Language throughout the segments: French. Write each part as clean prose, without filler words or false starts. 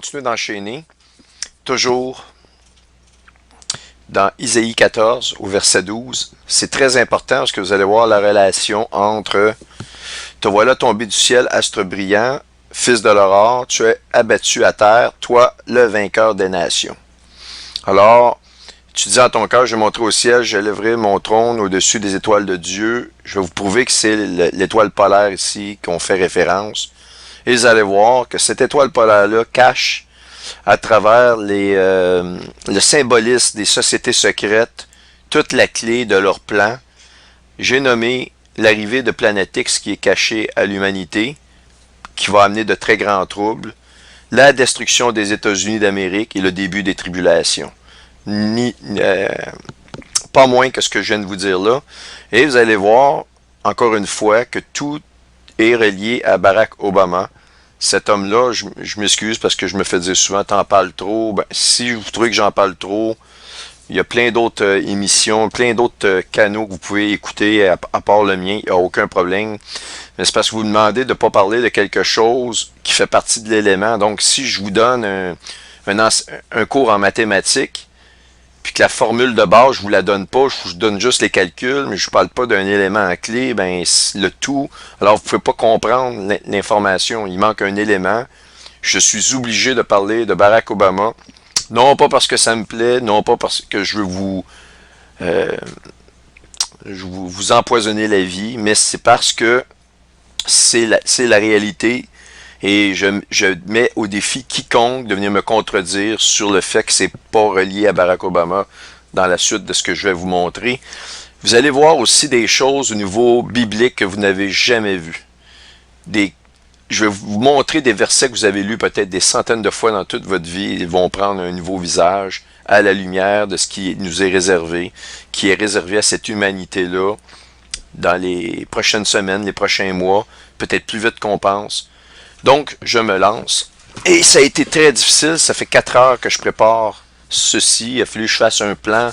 continuer d'enchaîner, toujours dans Isaïe 14 au verset 12. C'est très important parce que vous allez voir la relation entre « Te voilà tombé du ciel, astre brillant, fils de l'aurore, tu es abattu à terre, toi le vainqueur des nations. » Alors, tu dis en ton cœur, je vais monter au ciel, j'élèverai mon trône au-dessus des étoiles de Dieu. Je vais vous prouver que c'est l'étoile polaire ici qu'on fait référence. Et vous allez voir que cette étoile polaire-là cache à travers le symbolisme des sociétés secrètes toute la clé de leur plan. J'ai nommé l'arrivée de Planète X qui est cachée à l'humanité, qui va amener de très grands troubles, la destruction des États-Unis d'Amérique et le début des tribulations. Pas moins que ce que je viens de vous dire là. Et vous allez voir, encore une fois, que tout est relié à Barack Obama. Cet homme-là, je m'excuse parce que je me fais dire souvent, t'en parles trop. Ben, si vous trouvez que j'en parle trop, il y a plein d'autres émissions, plein d'autres canaux que vous pouvez écouter à part le mien, il n'y a aucun problème. Mais c'est parce que vous demandez de ne pas parler de quelque chose qui fait partie de l'élément. Donc, si je vous donne un cours en mathématiques, puis que la formule de base, je vous la donne pas, je vous donne juste les calculs, mais je ne parle pas d'un élément en clé, ben le tout, alors vous ne pouvez pas comprendre l'information, il manque un élément. Je suis obligé de parler de Barack Obama, non pas parce que ça me plaît, non pas parce que je veux vous empoisonner la vie, mais c'est parce que c'est la réalité. Et je mets au défi quiconque de venir me contredire sur le fait que c'est pas relié à Barack Obama dans la suite de ce que je vais vous montrer. Vous allez voir aussi des choses au niveau biblique que vous n'avez jamais vues. Je vais vous montrer des versets que vous avez lus peut-être des centaines de fois dans toute votre vie. Ils vont prendre un nouveau visage à la lumière de ce qui nous est réservé, qui est réservé à cette humanité-là dans les prochaines semaines, les prochains mois, peut-être plus vite qu'on pense. Donc, je me lance. Et ça a été très difficile. Ça fait 4 heures que je prépare ceci. Il a fallu que je fasse un plan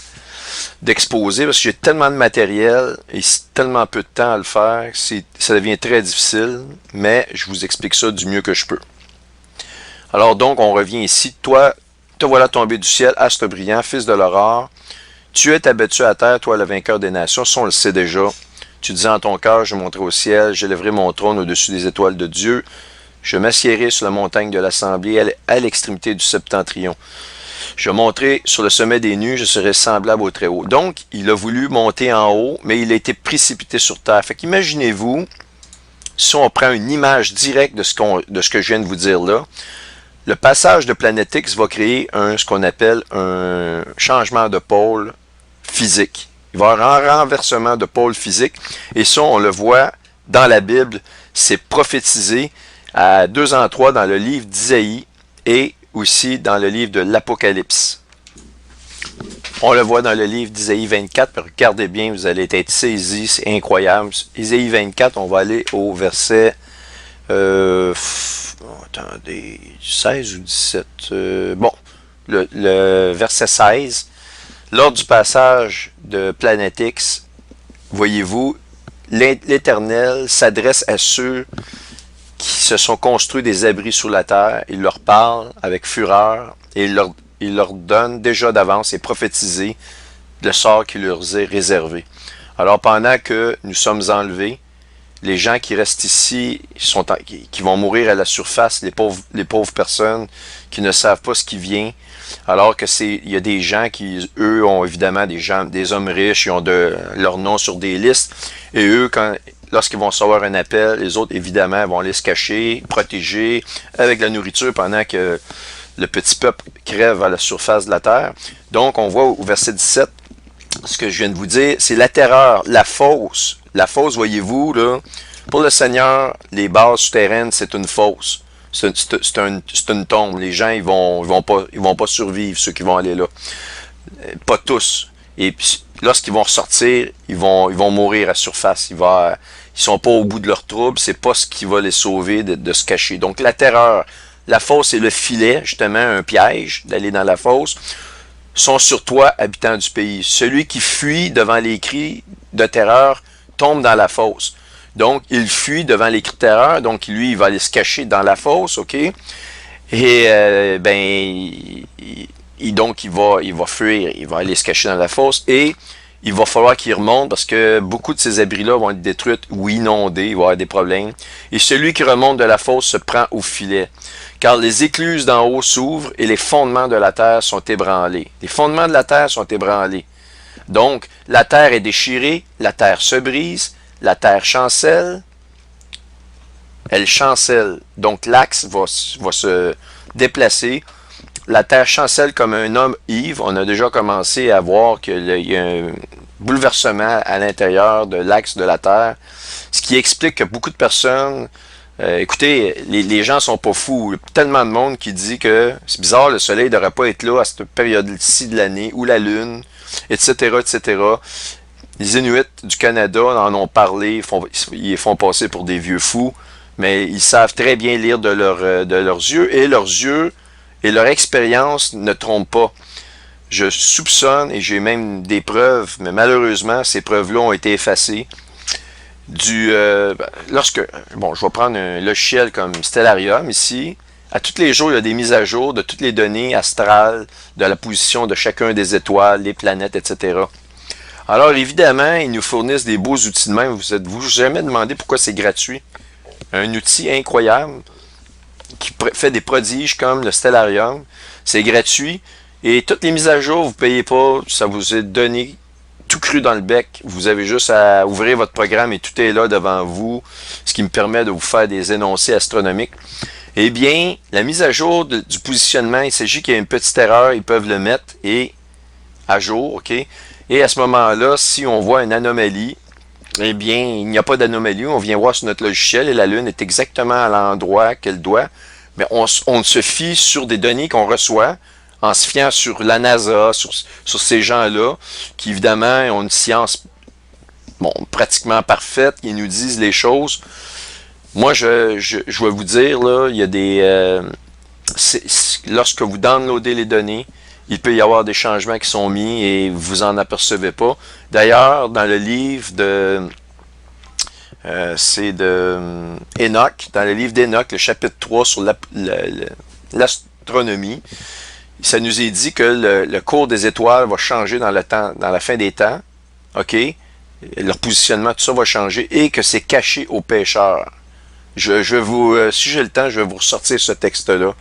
d'exposé parce que j'ai tellement de matériel et tellement peu de temps à le faire. Ça devient très difficile, mais je vous explique ça du mieux que je peux. Alors donc, on revient ici. Toi, te voilà tombé du ciel, astre brillant, fils de l'aurore. Tu es abattu à terre, toi le vainqueur des nations. Ça, on le sait déjà. Tu dis en ton cœur, je monterai au ciel, j'élèverai mon trône au-dessus des étoiles de Dieu. Je m'assiérai sur la montagne de l'assemblée à l'extrémité du septentrion. Je monterai sur le sommet des nues, je serai semblable au Très-Haut. Donc, il a voulu monter en haut, mais il a été précipité sur terre. Fait qu'imaginez-vous, si on prend une image directe de ce que je viens de vous dire là, le passage de Planète X va créer ce qu'on appelle un changement de pôle physique. Il va y avoir un renversement de pôle physique, et ça, on le voit dans la Bible, c'est prophétisé à 2 en 3 dans le livre d'Isaïe et aussi dans le livre de l'Apocalypse. On le voit dans le livre d'Isaïe 24, regardez bien, vous allez être saisis, c'est incroyable. Isaïe 24, on va aller au verset, attendez, 16 ou 17, bon, le verset 16. Lors du passage de Planète X, voyez-vous, l'Éternel s'adresse à ceux qui se sont construits des abris sous la terre. Il leur parle avec fureur et il leur donne déjà d'avance et prophétisé le sort qui leur est réservé. Alors pendant que nous sommes enlevés, les gens qui restent ici, qui vont mourir à la surface, les pauvres personnes qui ne savent pas ce qui vient, alors que il y a des gens qui, eux, ont évidemment des hommes riches, ils ont leur nom sur des listes, et eux, lorsqu'ils vont recevoir un appel, les autres, évidemment, vont aller se cacher, protéger, avec la nourriture pendant que le petit peuple crève à la surface de la terre. Donc, on voit au verset 17, ce que je viens de vous dire, c'est la terreur, la fosse. La fosse, voyez-vous, là, pour le Seigneur, les bases souterraines, c'est une fosse. C'est une tombe. Les gens, ils vont pas survivre, ceux qui vont aller là. Pas tous. Et puis, lorsqu'ils vont ressortir, ils vont mourir à surface. Ils sont pas au bout de leur trouble. C'est pas ce qui va les sauver de se cacher. Donc, la terreur, la fosse et le filet, justement, un piège d'aller dans la fosse, sont sur toi, habitant du pays. Celui qui fuit devant les cris de terreur tombe dans la fosse. Donc, il fuit devant les cris de terreur. Donc, lui, il va aller se cacher dans la fosse, OK? Et donc il va fuir, il va aller se cacher dans la fosse et il va falloir qu'il remonte parce que beaucoup de ces abris-là vont être détruits ou inondés, il va y avoir des problèmes. Et celui qui remonte de la fosse se prend au filet, car les écluses d'en haut s'ouvrent et les fondements de la terre sont ébranlés. Les fondements de la terre sont ébranlés. Donc, la terre est déchirée, la terre se brise, la terre chancelle, elle chancelle. Donc, l'axe va se déplacer. La terre chancelle comme un homme ivre. On a déjà commencé à voir qu'il y a un bouleversement à l'intérieur de l'axe de la terre, ce qui explique que beaucoup de personnes, écoutez, les gens sont pas fous. Il y a tellement de monde qui dit que c'est bizarre, le soleil ne devrait pas être là à cette période-ci de l'année, ou la lune, etc., etc. Les Inuits du Canada en ont parlé, ils les font passer pour des vieux fous, mais ils savent très bien lire de leurs yeux, et leurs yeux et leur expérience ne trompent pas. Je soupçonne, et j'ai même des preuves, mais malheureusement, ces preuves-là ont été effacées. Bon, je vais prendre un logiciel comme Stellarium ici. À tous les jours, il y a des mises à jour de toutes les données astrales, de la position de chacun des étoiles, les planètes, etc. Alors, évidemment, ils nous fournissent des beaux outils de même. Vous êtes-vous jamais demandé pourquoi c'est gratuit? Un outil incroyable qui fait des prodiges comme le Stellarium. C'est gratuit. Et toutes les mises à jour, vous ne payez pas. Ça vous est donné tout cru dans le bec. Vous avez juste à ouvrir votre programme et tout est là devant vous. Ce qui me permet de vous faire des énoncés astronomiques. Eh bien, la mise à jour du positionnement, il s'agit qu'il y a une petite erreur. Ils peuvent le mettre à jour. OK? Et à ce moment-là, si on voit une anomalie, eh bien, il n'y a pas d'anomalie. On vient voir sur notre logiciel et la Lune est exactement à l'endroit qu'elle doit. Mais on se fie sur des données qu'on reçoit en se fiant sur la NASA, sur ces gens-là, qui évidemment ont une science pratiquement parfaite, qui nous disent les choses. Moi, je vais vous dire, là, il y a des... lorsque vous downloadez les données, il peut y avoir des changements qui sont mis et vous en apercevez pas. D'ailleurs, dans le livre c'est de Enoch, dans le livre d'Enoch, le chapitre 3 sur l'astronomie, ça nous est dit que le cours des étoiles va changer dans la fin des temps. OK? Leur positionnement, tout ça va changer et que c'est caché aux pêcheurs. Si j'ai le temps, je vais vous ressortir ce texte-là.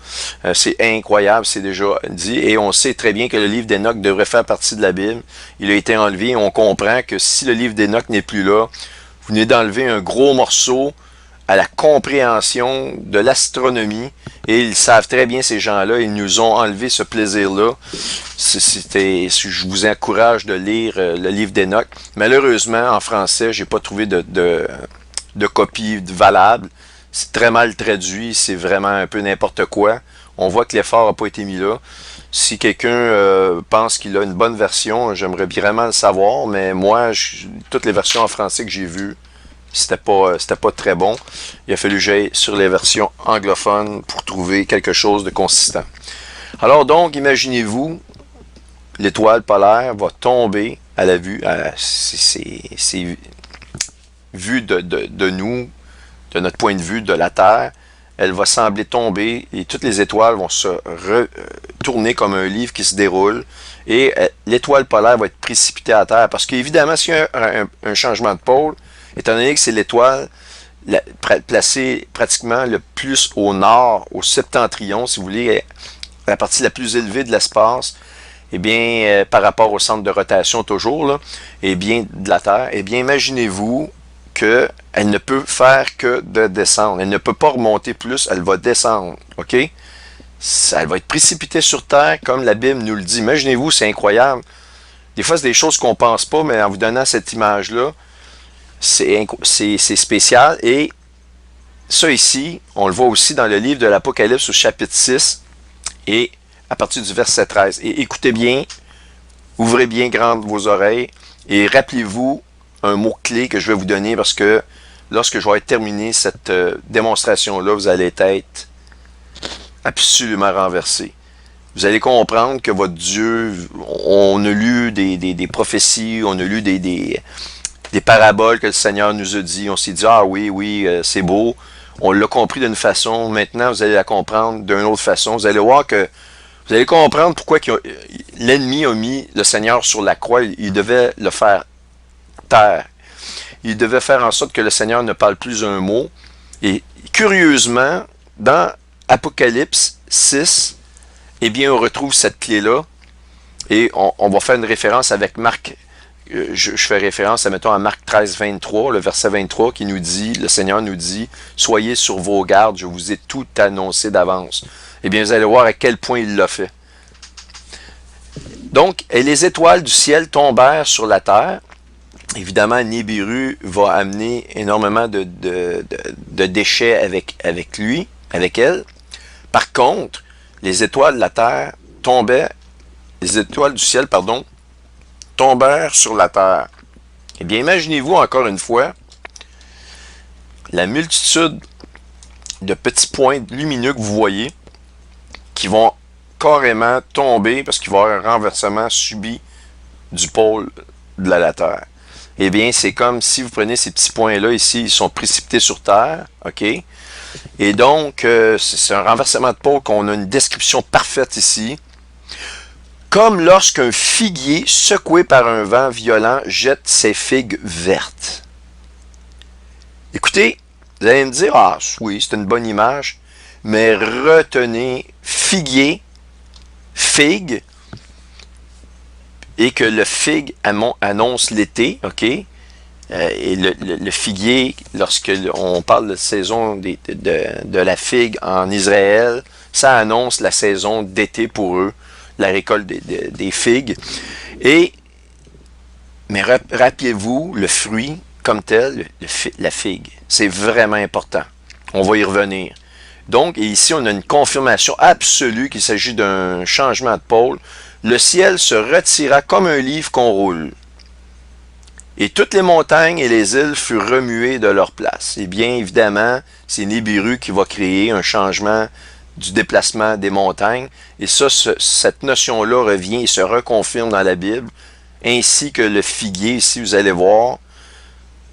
C'est incroyable, c'est déjà dit. Et on sait très bien que le livre d'Enoch devrait faire partie de la Bible. Il a été enlevé et on comprend que si le livre d'Enoch n'est plus là, vous venez d'enlever un gros morceau à la compréhension de l'astronomie. Et ils savent très bien, ces gens-là, ils nous ont enlevé ce plaisir-là. Je vous encourage de lire le livre d'Enoch. Malheureusement, en français, j'ai pas trouvé de copie valable. C'est très mal traduit, c'est vraiment un peu n'importe quoi. On voit que l'effort n'a pas été mis là. Si quelqu'un pense qu'il a une bonne version, j'aimerais vraiment le savoir, mais moi, toutes les versions en français que j'ai vues, c'était pas très bon. Il a fallu que j'aille sur les versions anglophones pour trouver quelque chose de consistant. Alors donc, imaginez-vous, l'étoile polaire va tomber à la vue, c'est vu de nous, de notre point de vue de la Terre, elle va sembler tomber et toutes les étoiles vont se retourner comme un livre qui se déroule et l'étoile polaire va être précipitée à terre parce qu'évidemment, s'il y a un changement de pôle, étant donné que c'est l'étoile placée pratiquement le plus au nord, au septentrion, si vous voulez, la partie la plus élevée de l'espace, eh bien, par rapport au centre de rotation toujours, là, eh bien, de la Terre, eh bien, imaginez-vous qu'elle ne peut faire que de descendre. Elle ne peut pas remonter plus, elle va descendre. OK? Elle va être précipitée sur Terre, comme la Bible nous le dit. Imaginez-vous, c'est incroyable. Des fois, c'est des choses qu'on ne pense pas, mais en vous donnant cette image-là, c'est spécial. Et ça ici, on le voit aussi dans le livre de l'Apocalypse au chapitre 6 et à partir du verset 13. Et écoutez bien, ouvrez bien grandes vos oreilles et rappelez-vous un mot-clé que je vais vous donner parce que lorsque je vais terminer cette démonstration-là, vous allez être absolument renversé. Vous allez comprendre que votre Dieu, on a lu des prophéties, on a lu des paraboles que le Seigneur nous a dit. On s'est dit, ah oui, c'est beau. On l'a compris d'une façon, maintenant vous allez la comprendre d'une autre façon. Vous allez voir que vous allez comprendre pourquoi l'ennemi a mis le Seigneur sur la croix. Il devait le faire taire. Il devait faire en sorte que le Seigneur ne parle plus un mot. Et curieusement, dans Apocalypse 6, eh bien, on retrouve cette clé-là. Et on va faire une référence avec Marc. Je fais référence, mettons, à Marc 13, 23, le verset 23, qui nous dit, le Seigneur nous dit, « Soyez sur vos gardes, je vous ai tout annoncé d'avance. » Eh bien, vous allez voir à quel point il l'a fait. Donc, et les étoiles du ciel tombèrent sur la terre. Évidemment, Nibiru va amener énormément de déchets avec lui, avec elle. Par contre, les étoiles de la terre tombaient, les étoiles du ciel, pardon, tombèrent sur la terre. Eh bien, imaginez-vous encore une fois la multitude de petits points lumineux que vous voyez qui vont carrément tomber parce qu'il va y avoir un renversement subi du pôle de la Terre. Eh bien, c'est comme si vous prenez ces petits points-là ici, ils sont précipités sur Terre, OK? Et donc, c'est un renversement de pôle qu'on a une description parfaite ici. Comme lorsqu'un figuier, secoué par un vent violent, jette ses figues vertes. Écoutez, vous allez me dire, ah oui, c'est une bonne image, mais retenez figuier, figue, et que le figue annonce l'été, OK? Et le figuier, lorsque on parle de saison de la figue en Israël, ça annonce la saison d'été pour eux, la récolte des figues. Mais rappelez-vous, le fruit comme tel, la figue, c'est vraiment important. On va y revenir. Donc, ici, on a une confirmation absolue qu'il s'agit d'un changement de pôle. Le ciel se retira comme un livre qu'on roule. Et toutes les montagnes et les îles furent remuées de leur place. Et bien évidemment, c'est Nibiru qui va créer un changement du déplacement des montagnes. Et ça, cette notion-là revient et se reconfirme dans la Bible, ainsi que le figuier. Ici, vous allez voir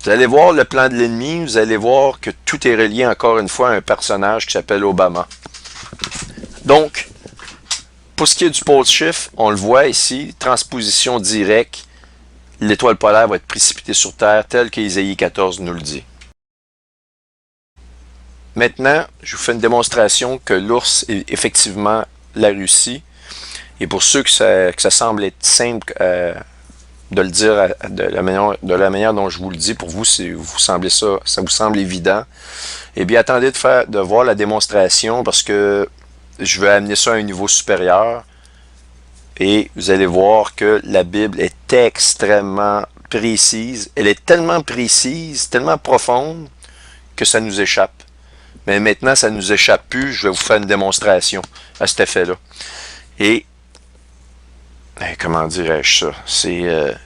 le plan de l'ennemi, vous allez voir que tout est relié encore une fois à un personnage qui s'appelle Obama. Donc, pour ce qui est du pôle shift, on le voit ici, transposition directe, l'étoile polaire va être précipitée sur Terre, tel qu'Ésaïe 14 nous le dit. Maintenant, je vous fais une démonstration que l'ours est effectivement la Russie. Et pour ceux que ça semble être simple de le dire de la manière dont je vous le dis, pour vous, ça vous semble évident, eh bien, attendez de voir la démonstration parce que je vais amener ça à un niveau supérieur. Et vous allez voir que la Bible est extrêmement précise. Elle est tellement précise, tellement profonde, que ça nous échappe. Mais maintenant, ça ne nous échappe plus. Je vais vous faire une démonstration à cet effet-là. Et, comment dirais-je ça?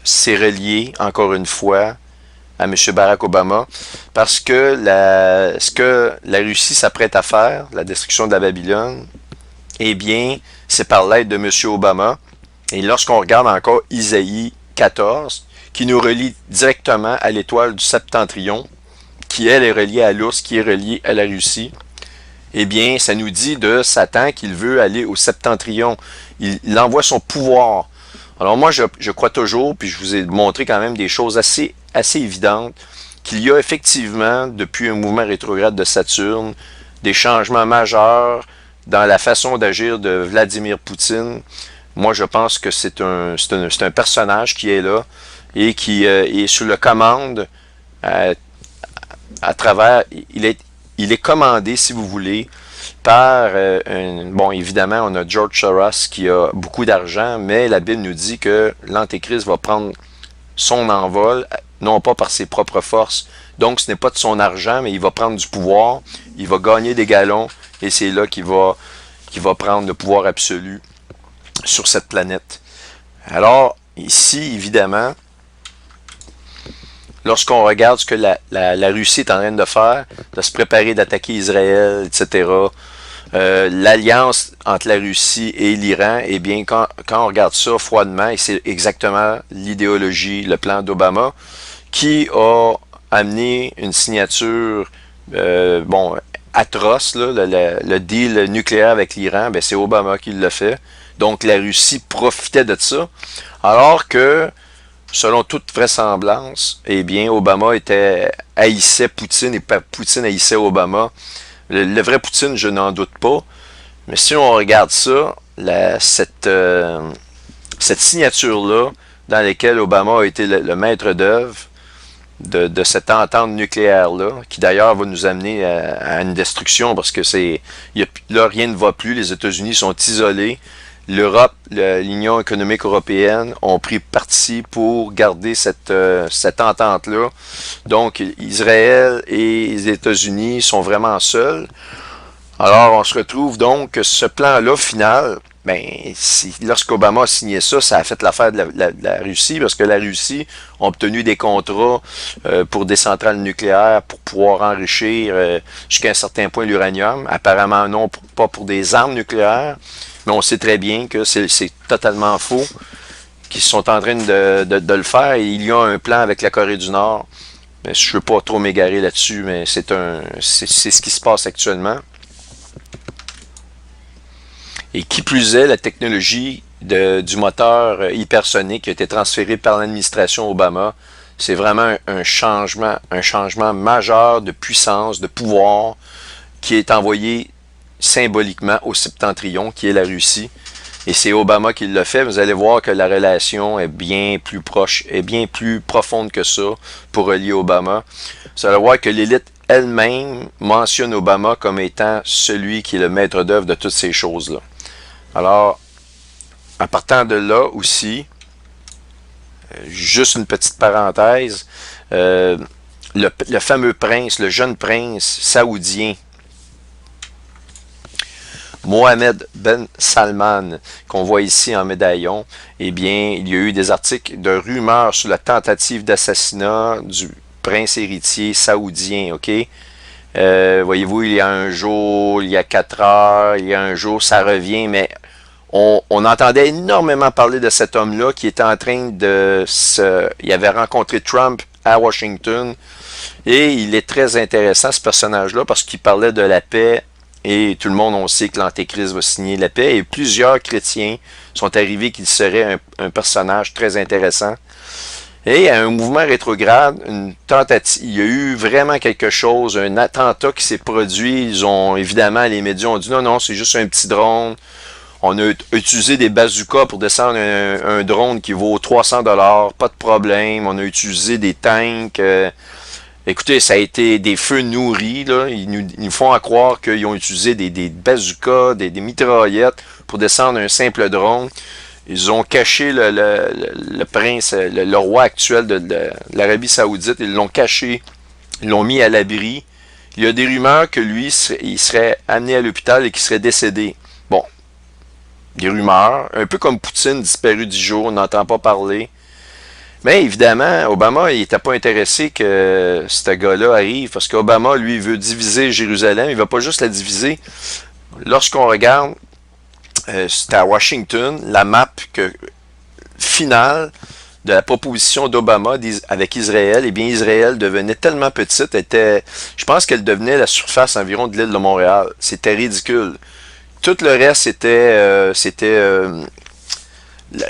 C'est relié, encore une fois, à M. Barack Obama, parce que ce que la Russie s'apprête à faire, la destruction de la Babylone, eh bien, c'est par l'aide de M. Obama. Et lorsqu'on regarde encore Isaïe 14, qui nous relie directement à l'étoile du septentrion, qui elle est reliée à l'ours, qui est reliée à la Russie, eh bien, ça nous dit de Satan qu'il veut aller au septentrion. Il envoie son pouvoir. Alors moi, je crois toujours, puis je vous ai montré quand même des choses assez évidentes, qu'il y a effectivement, depuis un mouvement rétrograde de Saturne, des changements majeurs dans la façon d'agir de Vladimir Poutine. Moi, je pense que c'est un personnage qui est là et qui est sous la commande à travers... Il est commandé, si vous voulez, par... bon, évidemment, on a George Soros qui a beaucoup d'argent, mais la Bible nous dit que l'Antéchrist va prendre son envol, non pas par ses propres forces. Donc, ce n'est pas de son argent, mais il va prendre du pouvoir, il va gagner des galons, et c'est là qu'il va prendre le pouvoir absolu sur cette planète. Alors, ici, évidemment, lorsqu'on regarde ce que la Russie est en train de faire, de se préparer d'attaquer Israël, etc., l'alliance entre la Russie et l'Iran, eh bien, quand on regarde ça froidement, et c'est exactement l'idéologie, le plan d'Obama, qui a amené une signature bon, atroce, là, le deal nucléaire avec l'Iran, ben c'est Obama qui l'a fait. Donc la Russie profitait de ça. Alors que, selon toute vraisemblance, eh bien, Obama haïssait Poutine et Poutine haïssait Obama. Le vrai Poutine, je n'en doute pas. Mais si on regarde ça, cette signature-là, dans laquelle Obama a été le maître d'œuvre de cette entente nucléaire-là, qui d'ailleurs va nous amener à une destruction parce que là, rien ne va plus. Les États-Unis sont isolés. L'Europe, l'Union économique européenne ont pris parti pour garder cette entente-là. Donc, Israël et les États-Unis sont vraiment seuls. Alors, on se retrouve donc que ce plan-là, final, ben, lorsqu'Obama a signé ça, ça a fait l'affaire de la Russie, parce que la Russie a obtenu des contrats pour des centrales nucléaires pour pouvoir enrichir jusqu'à un certain point l'uranium. Apparemment non, pas pour des armes nucléaires, mais on sait très bien que c'est totalement faux, qu'ils sont en train de le faire. Et il y a un plan avec la Corée du Nord. Mais je ne veux pas trop m'égarer là-dessus, mais c'est ce qui se passe actuellement. Et qui plus est, la technologie du moteur hypersonique a été transférée par l'administration Obama. C'est vraiment un changement majeur de puissance, de pouvoir, qui est envoyé symboliquement au septentrion, qui est la Russie. Et c'est Obama qui l'a fait. Vous allez voir que la relation est bien plus proche, est bien plus profonde que ça pour relier Obama. Vous allez voir que l'élite elle-même mentionne Obama comme étant celui qui est le maître d'œuvre de toutes ces choses-là. Alors, en partant de là aussi, juste une petite parenthèse, le fameux prince, le jeune prince saoudien, Mohammed Ben Salman, qu'on voit ici en médaillon, eh bien, il y a eu des articles de rumeurs sur la tentative d'assassinat du prince héritier saoudien, ok? Voyez-vous, il y a un jour, il y a 4 heures, il y a un jour, ça revient, mais on entendait énormément parler de cet homme-là qui était en train il avait rencontré Trump à Washington, et il est très intéressant, ce personnage-là, parce qu'il parlait de la paix. Et tout le monde, on sait que l'Antéchrist va signer la paix. Et plusieurs chrétiens sont arrivés qu'il serait un personnage très intéressant. Et un mouvement rétrograde, une tentative, il y a eu vraiment quelque chose, un attentat qui s'est produit. Évidemment, les médias ont dit non, c'est juste un petit drone. On a utilisé des bazookas pour descendre un drone qui vaut 300$, pas de problème. On a utilisé des tanks. Écoutez, ça a été des feux nourris, là. Ils nous font à croire qu'ils ont utilisé des bazookas, des mitraillettes pour descendre un simple drone. Ils ont caché le prince, le roi actuel de l'Arabie Saoudite. Ils l'ont caché. Ils l'ont mis à l'abri. Il y a des rumeurs que lui, il serait amené à l'hôpital et qu'il serait décédé. Bon, des rumeurs. Un peu comme Poutine, disparu 10 jours, on n'entend pas parler. Mais évidemment, Obama, il n'était pas intéressé que ce gars-là arrive, parce qu'Obama, lui, il veut diviser Jérusalem, il ne veut pas juste la diviser. Lorsqu'on regarde, c'était à Washington, la map finale de la proposition d'Obama avec Israël, eh bien, Israël devenait tellement petite, je pense qu'elle devenait la surface environ de l'île de Montréal. C'était ridicule. Tout le reste,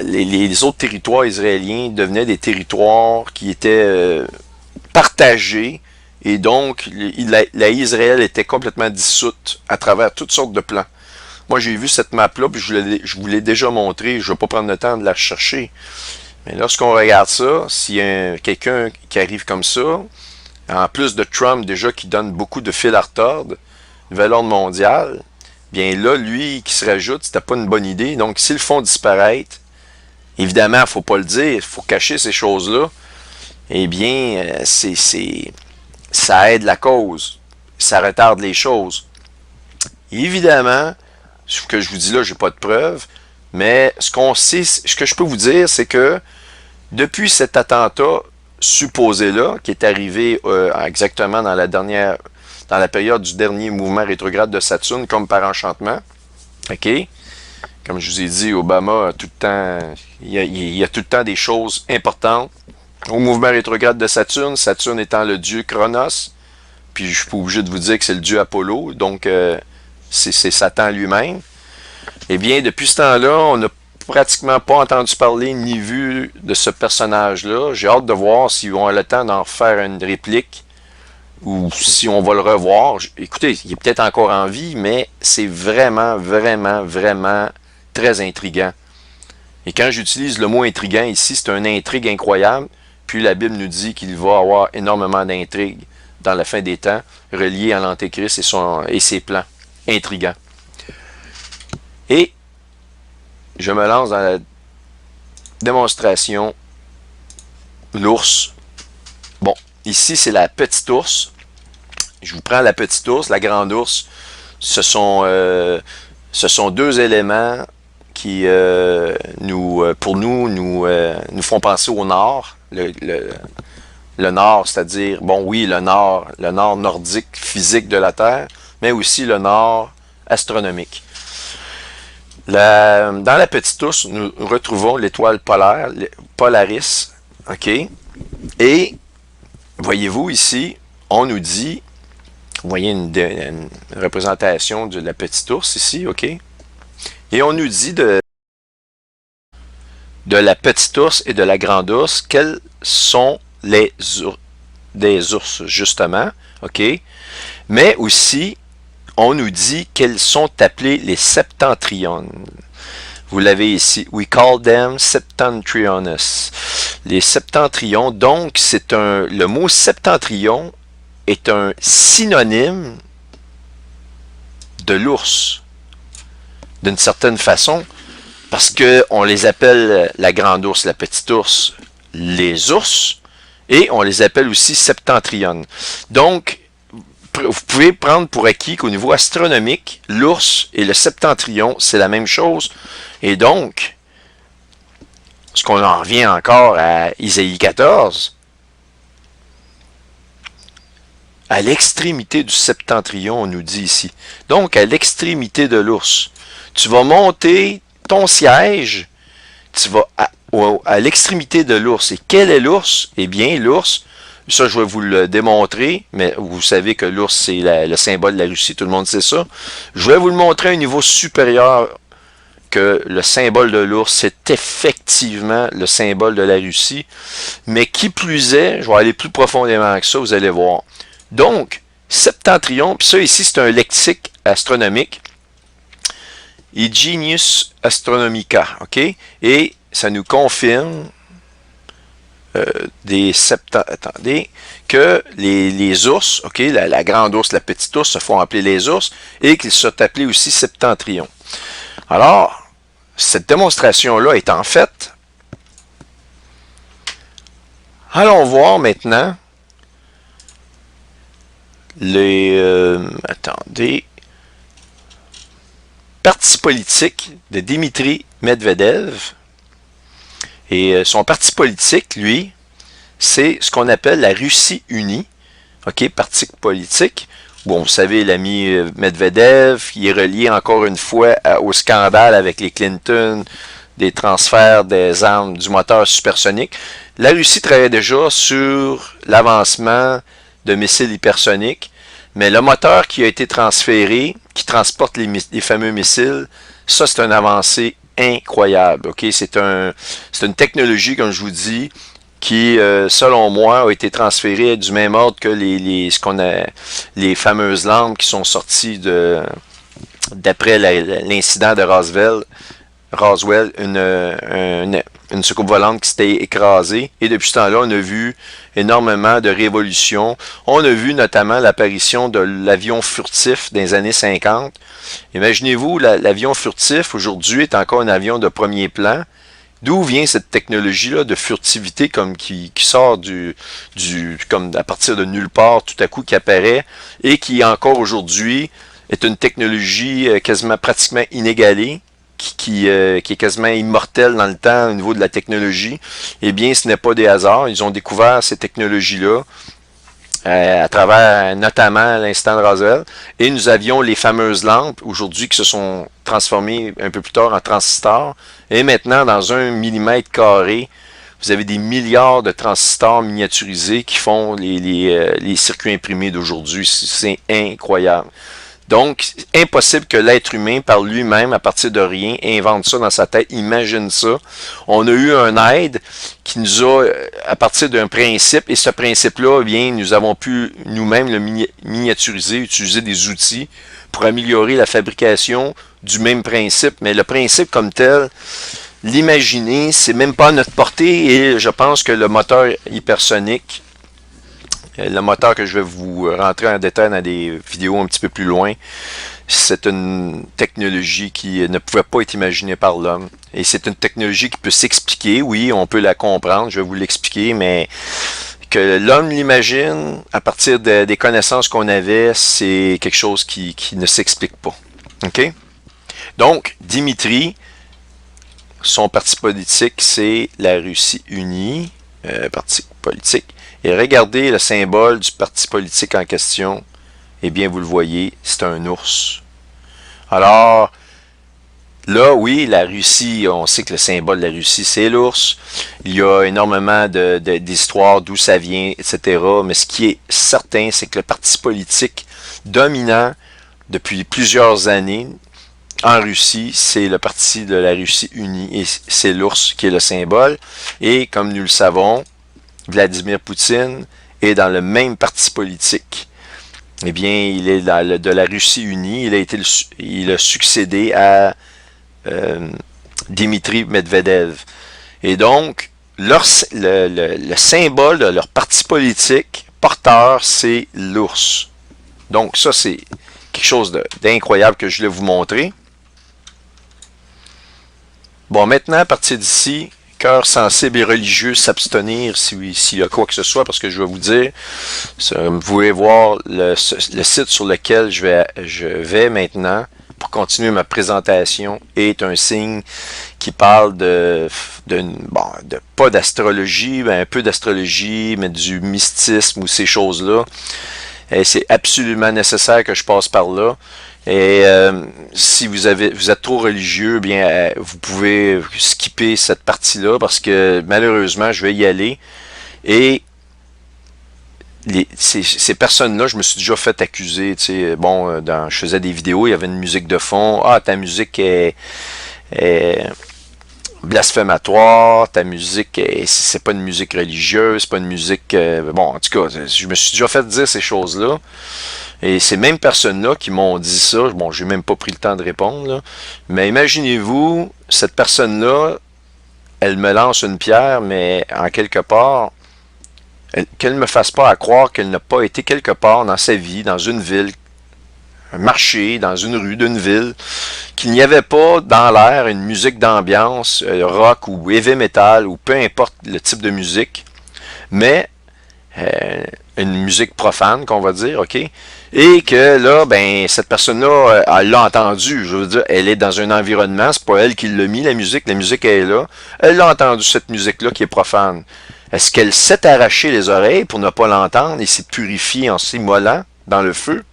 les autres territoires israéliens devenaient des territoires qui étaient partagés, et donc la Israël était complètement dissoute à travers toutes sortes de plans. Moi, j'ai vu cette map-là, puis je vous l'ai déjà montré, je ne vais pas prendre le temps de la rechercher. Mais lorsqu'on regarde ça, s'il y a quelqu'un qui arrive comme ça, en plus de Trump déjà qui donne beaucoup de fil à retordre, nouvel ordre mondial, bien là, lui qui se rajoute, c'était pas une bonne idée. Donc, s'ils le font disparaître, évidemment, il ne faut pas le dire, il faut cacher ces choses-là. Eh bien, ça aide la cause. Ça retarde les choses. Évidemment, ce que je vous dis là, je n'ai pas de preuves, mais ce que je peux vous dire, c'est que depuis cet attentat supposé-là, qui est arrivé exactement dans la période du dernier mouvement rétrograde de Saturne, comme par enchantement, ok? Comme je vous ai dit, Obama a tout le temps, il y a tout le temps des choses importantes. Au mouvement rétrograde de Saturne, Saturne étant le dieu Chronos, puis je suis pas obligé de vous dire que c'est le dieu Apollo, donc c'est Satan lui-même. Eh bien, depuis ce temps-là, on n'a pratiquement pas entendu parler ni vu de ce personnage-là. J'ai hâte de voir s'ils vont avoir le temps d'en faire une réplique ou si on va le revoir. Écoutez, il est peut-être encore en vie, mais c'est vraiment, vraiment, vraiment très intriguant. Et quand j'utilise le mot intriguant ici, c'est une intrigue incroyable. Puis la Bible nous dit qu'il va y avoir énormément d'intrigues dans la fin des temps, reliées à l'Antéchrist et ses plans intrigants. Et je me lance dans la démonstration. L'ours. Bon, ici c'est la petite ours. Je vous prends la petite ours, la grande ours. Ce sont deux éléments qui pour nous font penser au nord. Le nord, c'est-à-dire, bon oui, le nord nordique physique de la Terre, mais aussi le nord astronomique. Dans la petite ours, nous retrouvons l'étoile polaire, Polaris, ok? Et, voyez-vous ici, on nous dit, vous voyez une représentation de la petite ours ici, ok? Et on nous dit de la petite ours et de la grande ours, quels sont des ours, justement, ok? Mais aussi, on nous dit qu'elles sont appelées les septentrionnes. Vous l'avez ici. We call them septentrionus. Les septentrions, donc, le mot septentrion est un synonyme de l'ours. D'une certaine façon, parce qu'on les appelle la grande ours, la petite ours, les ours, et on les appelle aussi septentrionnes. Donc, vous pouvez prendre pour acquis qu'au niveau astronomique, l'ours et le septentrion, c'est la même chose. Et donc, ce qu'on en revient encore à Isaïe 14, à l'extrémité du septentrion, on nous dit ici. Donc, à l'extrémité de l'ours. Tu vas monter ton siège, tu vas à l'extrémité de l'ours. Et quel est l'ours? Eh bien, l'ours, ça, je vais vous le démontrer, mais vous savez que l'ours, c'est le symbole de la Russie, tout le monde sait ça. Je vais vous le montrer à un niveau supérieur, que le symbole de l'ours, c'est effectivement le symbole de la Russie. Mais qui plus est, je vais aller plus profondément que ça, vous allez voir. Donc, septentrion, puis ça ici, c'est un lexique astronomique. Igenius Astronomica, ok? Et ça nous confirme attendez, que les ours, ok, la grande ours, la petite ours se font appeler les ours et qu'ils sont appelés aussi septentrions. Alors, cette démonstration-là étant faite, allons voir maintenant attendez, parti politique de Dimitri Medvedev. Et son parti politique, lui, c'est ce qu'on appelle la Russie unie. OK, parti politique. Bon, vous savez, l'ami Medvedev, il est relié encore une fois au scandale avec les Clinton, des transferts des armes, du moteur supersonique. La Russie travaillait déjà sur l'avancement de missiles hypersoniques, mais le moteur qui a été transféré, qui transporte les fameux missiles, ça c'est une avancée incroyable. Okay? C'est une technologie, comme je vous dis, qui, selon moi, a été transférée du même ordre que les fameuses lampes qui sont sorties d'après l'incident de Roswell, une soucoupe volante qui s'était écrasée. Et depuis ce temps-là, on a vu énormément de révolutions. On a vu notamment l'apparition de l'avion furtif dans les années 50. Imaginez-vous, l'avion furtif, aujourd'hui, est encore un avion de premier plan. D'où vient cette technologie-là de furtivité qui sort comme à partir de nulle part, tout à coup, qui apparaît, et qui encore aujourd'hui est une technologie pratiquement inégalée, qui est quasiment immortelle dans le temps au niveau de la technologie? Eh bien, ce n'est pas des hasards. Ils ont découvert ces technologies-là à travers notamment l'instant de Roswell. Et nous avions les fameuses lampes aujourd'hui qui se sont transformées un peu plus tard en transistors. Et maintenant, dans 1 millimètre carré, vous avez des milliards de transistors miniaturisés qui font les circuits imprimés d'aujourd'hui. C'est incroyable. Donc, impossible que l'être humain, par lui-même, à partir de rien, invente ça dans sa tête, imagine ça. On a eu un aide qui nous a, à partir d'un principe, et ce principe-là, bien, nous avons pu nous-mêmes le miniaturiser, utiliser des outils pour améliorer la fabrication du même principe. Mais le principe comme tel, l'imaginer, c'est même pas à notre portée, et je pense que le moteur hypersonique, le moteur que je vais vous rentrer en détail dans des vidéos un petit peu plus loin, c'est une technologie qui ne pouvait pas être imaginée par l'homme. Et c'est une technologie qui peut s'expliquer, oui, on peut la comprendre, je vais vous l'expliquer, mais que l'homme l'imagine à partir des connaissances qu'on avait, c'est quelque chose qui ne s'explique pas. OK? Donc, Dimitri, son parti politique, c'est la Russie unie, parti politique. Et regardez le symbole du parti politique en question. Eh bien, vous le voyez, c'est un ours. Alors, là, oui, la Russie, on sait que le symbole de la Russie, c'est l'ours. Il y a énormément d'histoires d'où ça vient, etc. Mais ce qui est certain, c'est que le parti politique dominant depuis plusieurs années en Russie, c'est le parti de la Russie unie. Et c'est l'ours qui est le symbole. Et comme nous le savons, Vladimir Poutine est dans le même parti politique. Eh bien, il est de la Russie unie. Il a succédé à Dimitri Medvedev. Et donc, le symbole de leur parti politique porteur, c'est l'ours. Donc, ça, c'est quelque chose d'incroyable que je voulais vous montrer. Bon, maintenant, à partir d'ici, cœur sensible et religieux, s'abstenir s'il y a quoi que ce soit, parce que je vais vous dire, vous pouvez voir le site sur lequel je vais maintenant pour continuer ma présentation est un signe qui parle pas d'astrologie, mais un peu d'astrologie, mais du mystisme ou ces choses-là. Et c'est absolument nécessaire que je passe par là. Et si vous êtes trop religieux, bien vous pouvez skipper cette partie-là parce que malheureusement, je vais y aller. Et ces personnes-là, je me suis déjà fait accuser. Tu sais, bon, je faisais des vidéos, il y avait une musique de fond. Ah, ta musique est blasphématoire, ta musique, c'est pas une musique religieuse, c'est pas une musique... bon, en tout cas, je me suis déjà fait dire ces choses-là. Et ces mêmes personnes-là qui m'ont dit ça, bon, j'ai même pas pris le temps de répondre, là, mais imaginez-vous, cette personne-là, elle me lance une pierre, mais en quelque part, qu'elle ne me fasse pas à croire qu'elle n'a pas été quelque part dans sa vie, dans une ville, un marché, dans une rue d'une ville, qu'il n'y avait pas dans l'air une musique d'ambiance, rock ou heavy metal, ou peu importe le type de musique, mais une musique profane, qu'on va dire, ok? Et que là, ben, cette personne-là, elle l'a entendu. Je veux dire, elle est dans un environnement, c'est pas elle qui l'a mis, la musique est là. Elle a entendu cette musique-là qui est profane. Est-ce qu'elle s'est arraché les oreilles pour ne pas l'entendre et s'est purifiée en s'immolant dans le feu?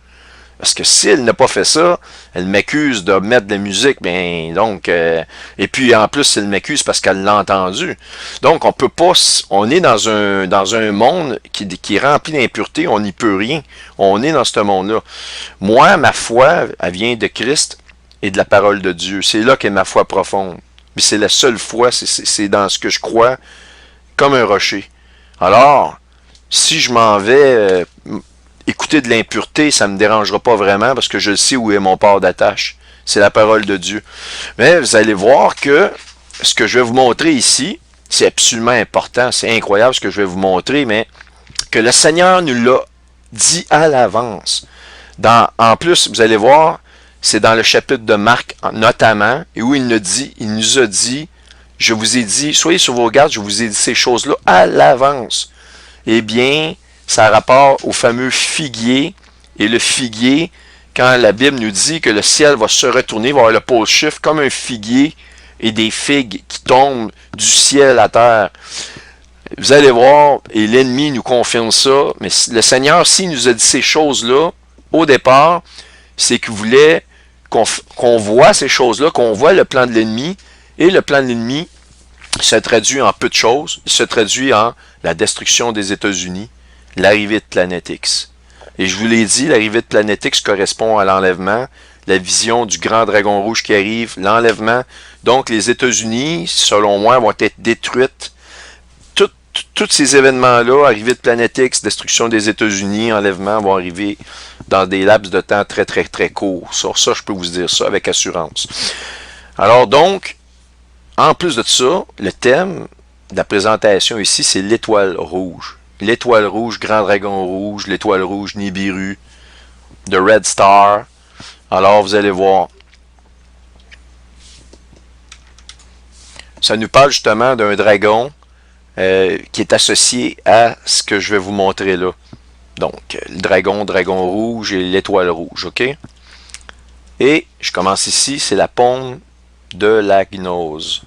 Parce que si elle n'a pas fait ça, elle m'accuse de mettre de la musique, ben donc, et puis en plus, elle m'accuse parce qu'elle l'a entendu. Donc, on peut pas, on est dans un monde qui est rempli d'impureté, on n'y peut rien. On est dans ce monde-là. Moi, ma foi, elle vient de Christ et de la parole de Dieu. C'est là qu'est ma foi profonde. Mais c'est la seule foi, c'est dans ce que je crois, comme un rocher. Alors, si je m'en vais... écouter de l'impureté, ça ne me dérangera pas vraiment parce que je sais où est mon port d'attache. C'est la parole de Dieu. Mais vous allez voir que ce que je vais vous montrer ici, c'est absolument important. C'est incroyable ce que je vais vous montrer, mais que le Seigneur nous l'a dit à l'avance. En plus, vous allez voir, c'est dans le chapitre de Marc notamment, et où il nous a dit, je vous ai dit, soyez sur vos gardes, je vous ai dit ces choses-là à l'avance. Eh bien, ça a rapport au fameux figuier. Et le figuier, quand la Bible nous dit que le ciel va se retourner, va avoir le pôle chiffre comme un figuier et des figues qui tombent du ciel à terre. Vous allez voir, et l'ennemi nous confirme ça, mais le Seigneur, s'il nous a dit ces choses-là, au départ, c'est qu'il voulait qu'on voit ces choses-là, qu'on voit le plan de l'ennemi, et le plan de l'ennemi, se traduit en peu de choses. Il se traduit en la destruction des États-Unis, l'arrivée de Planète X. Et je vous l'ai dit, l'arrivée de Planète X correspond à l'enlèvement, la vision du grand dragon rouge qui arrive, l'enlèvement. Donc les États-Unis, selon moi, vont être détruites. Tous ces événements-là, arrivée de Planète X, destruction des États-Unis, enlèvement, vont arriver dans des laps de temps très, très, très courts. Ça, je peux vous dire ça avec assurance. Alors donc, en plus de ça, le thème de la présentation ici, c'est l'étoile rouge. L'étoile rouge, grand dragon rouge, l'étoile rouge Nibiru, The Red Star. Alors, vous allez voir. Ça nous parle justement d'un dragon qui est associé à ce que je vais vous montrer là. Donc, le dragon, dragon rouge et l'étoile rouge, ok? Et je commence ici, c'est la pomme de la gnose.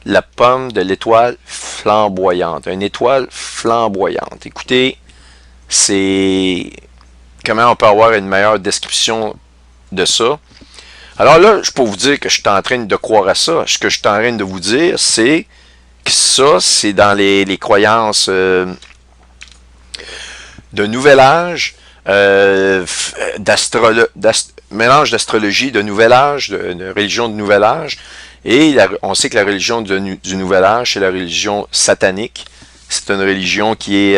La pomme de l'étoile flamboyante. Une étoile flamboyante. Écoutez, c'est... Comment on peut avoir une meilleure description de ça? Alors là, je peux vous dire que je suis en train de croire à ça. Ce que je suis en train de vous dire, c'est que ça, c'est dans les croyances de Nouvel Âge, mélange d'astrologie, de Nouvel Âge, de religion de Nouvel Âge. Et on sait que la religion du Nouvel Âge, c'est la religion satanique. C'est une religion qui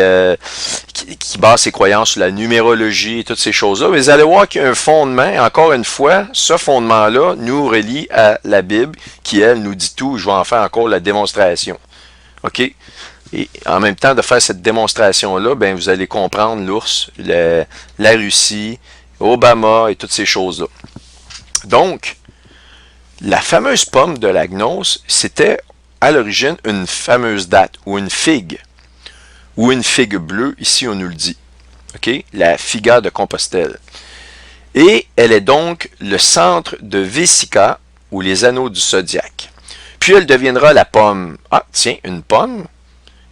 base ses croyances sur la numérologie et toutes ces choses-là. Mais vous allez voir qu'il y a un fondement. Et encore une fois, ce fondement-là nous relie à la Bible, qui, elle, nous dit tout. Je vais en faire encore la démonstration. OK? Et en même temps de faire cette démonstration-là, ben, vous allez comprendre l'ours, la Russie, Obama et toutes ces choses-là. Donc, la fameuse pomme de la gnose, c'était à l'origine une fameuse date ou une figue bleue, ici on nous le dit, ok, la figa de Compostelle. Et elle est donc le centre de Vesica ou les anneaux du zodiaque. Puis elle deviendra la pomme, ah tiens, une pomme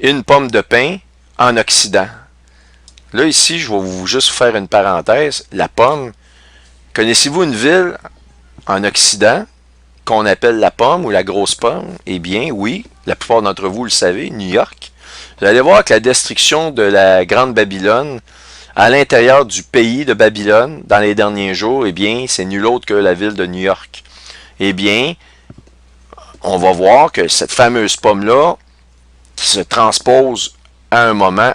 de pin en Occident. Là ici, je vais juste faire une parenthèse, la pomme, connaissez-vous une ville en Occident qu'on appelle la pomme ou la grosse pomme? Eh bien, oui, la plupart d'entre vous le savez, New York. Vous allez voir que la destruction de la Grande Babylone à l'intérieur du pays de Babylone dans les derniers jours, eh bien, c'est nul autre que la ville de New York. Eh bien, on va voir que cette fameuse pomme-là, qui se transpose à un moment